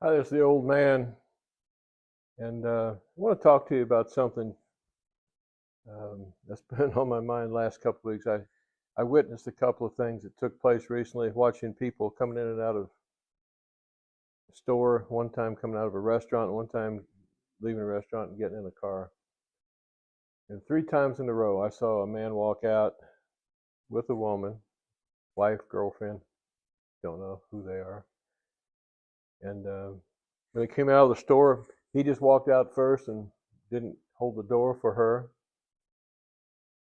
Hi, this is the old man, and I want to talk to you about something that's been on my mind the last couple of weeks. I witnessed a couple of things that took place recently, watching people coming in and out of the store, one time coming out of a restaurant, and one time leaving a restaurant and getting in a car. And three times in a row, I saw a man walk out with a woman, wife, girlfriend, don't know who they are. And when they came out of the store, he just walked out first and didn't hold the door for her.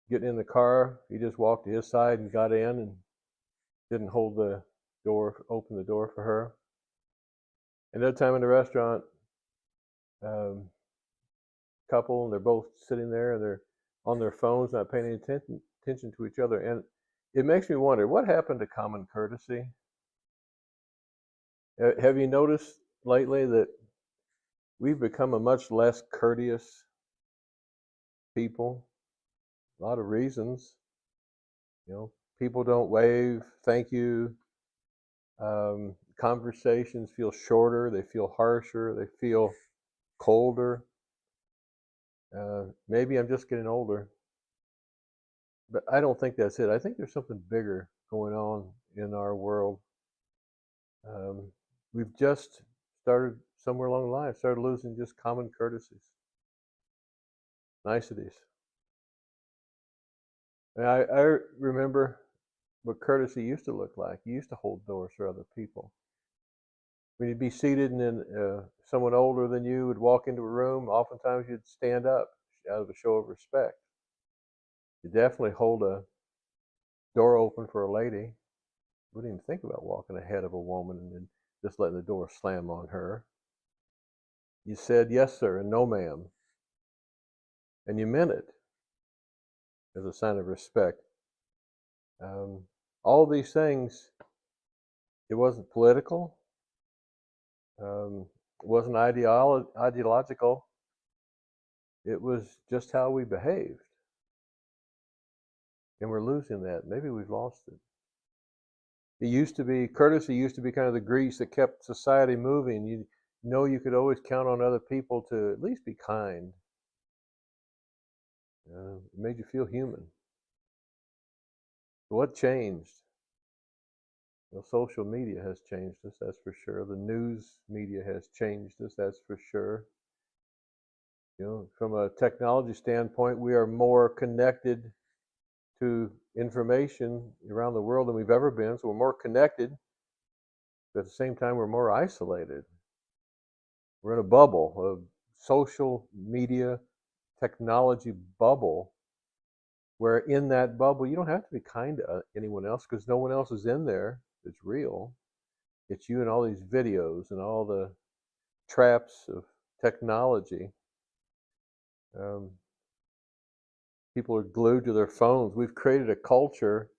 Getting in the car, he just walked to his side and got in and didn't hold the door, open the door for her. Another time in the restaurant, couple, and they're both sitting there and they're on their phones, not paying any attention to each other. And it makes me wonder, what happened to common courtesy? Have you noticed lately that we've become a much less courteous people? A lot of reasons. People don't wave, thank you. Conversations feel shorter, they feel harsher, they feel colder. Maybe I'm just getting older, but I don't think that's it. I think there's something bigger going on in our world. Um, we've just started somewhere along the line, started losing just common courtesies, niceties. And I remember what courtesy used to look like. You used to hold doors for other people. When you'd be seated and then someone older than you would walk into a room, oftentimes you'd stand up out of a show of respect. You definitely hold a door open for a lady. Wouldn't even think about walking ahead of a woman and then just letting the door slam on her. You said yes, sir, and no, ma'am. And you meant it as a sign of respect. Um, all these things, it wasn't political, it wasn't ideological. It was just how we behaved. And we're losing that. Maybe we've lost it. It used to be, courtesy used to be kind of the grease that kept society moving. You could always count on other people to at least be kind. It made you feel human. What changed? Well, social media has changed us, that's for sure. The news media has changed us, that's for sure. From a technology standpoint, we are more connected to information around the world than we've ever been. So we're more connected, but at the same time, we're more isolated. We're in a bubble, a social media technology bubble, where in that bubble, you don't have to be kind to anyone else because no one else is in there that's real. It's you and all these videos and all the traps of technology. Um, People are glued to their phones. We've created a culture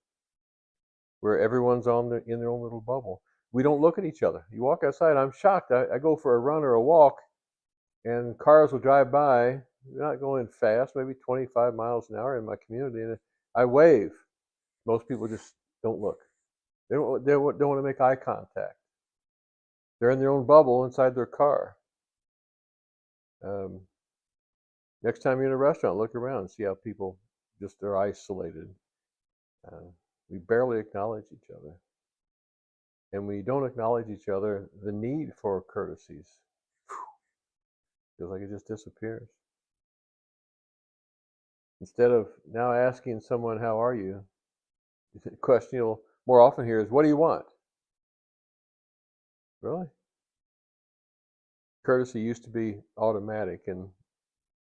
where everyone's in their own little bubble. We don't look at each other. You walk outside, I'm shocked. I go for a run or a walk, and cars will drive by. They're not going fast, maybe 25 miles an hour in my community, and I wave. Most people just don't look. They don't want to make eye contact. They're in their own bubble inside their car. Um, Next time you're in a restaurant, look around and see how people just are isolated. Uh, we barely acknowledge each other. And when you don't acknowledge each other, the need for courtesies feels like it just disappears. Instead of now asking someone, how are you? The question you'll more often hear is, what do you want? Really? Courtesy used to be automatic, and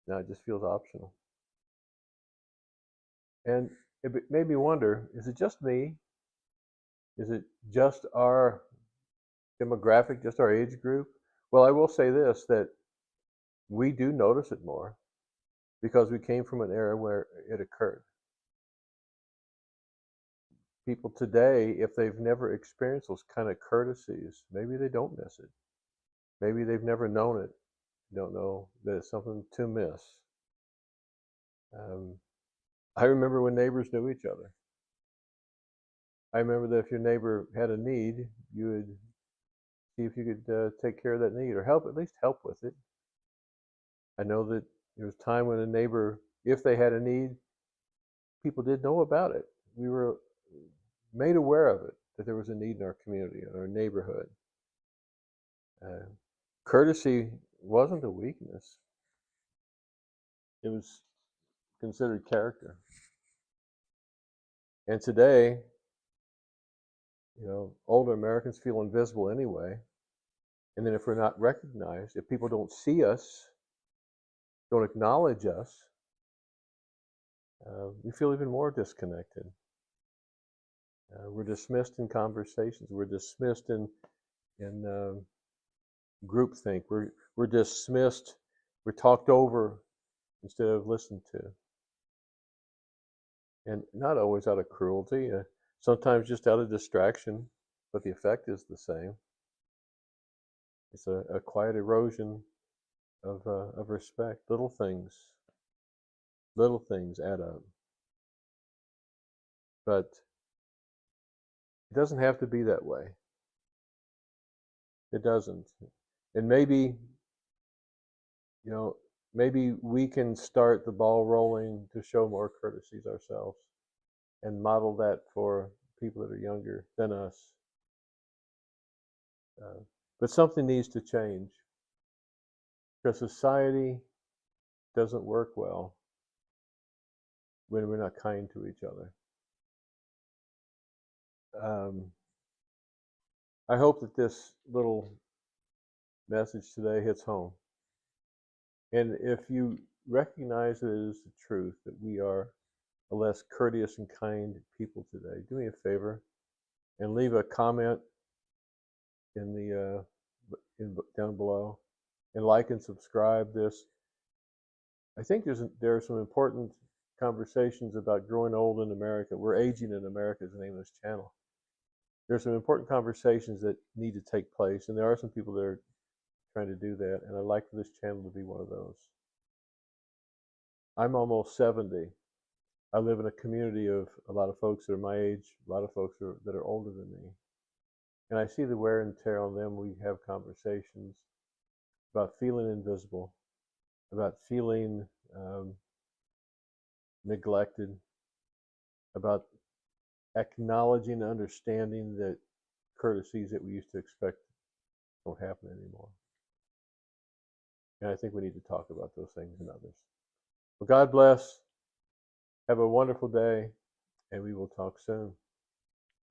now it just feels optional. And it made me wonder, is it just me? Is it just our demographic, just our age group? Well, I will say this, that we do notice it more because we came from an era where it occurred. People today, if they've never experienced those kind of courtesies, maybe they don't miss it. Maybe they've never known it, don't know that it's something to miss. I remember when neighbors knew each other. I remember that if your neighbor had a need, you would see if you could take care of that need or at least help with it. I know that there was a time when a neighbor, if they had a need, people did know about it. We were made aware of it, that there was a need in our community, in our neighborhood. Courtesy wasn't a weakness. It was considered character. And today, older Americans feel invisible anyway. And then if we're not recognized, if people don't see us, don't acknowledge us, we feel even more disconnected. We're dismissed in conversations. We're dismissed in groupthink. We're dismissed. We're talked over instead of listened to. And not always out of cruelty. Sometimes just out of distraction, but the effect is the same. It's a quiet erosion of respect. Little things add up. But it doesn't have to be that way. It doesn't. And maybe we can start the ball rolling to show more courtesies ourselves and model that for people that are younger than us. But something needs to change, because society doesn't work well when we're not kind to each other. I hope that this little message today hits home. And if you recognize that it is the truth that we are a less courteous and kind people today, do me a favor and leave a comment down below, and like and subscribe this. I think there are some important conversations about growing old in America. We're aging in America is the name of this channel. There's some important conversations that need to take place, and there are some people that are trying to do that, and I'd like for this channel to be one of those. I'm almost 70. I live in a community of a lot of folks that are my age, a lot of folks that are older than me. And I see the wear and tear on them. We have conversations about feeling invisible, about feeling neglected, about acknowledging and understanding that courtesies that we used to expect don't happen anymore. And I think we need to talk about those things and others. Well, God bless. Have a wonderful day, and we will talk soon.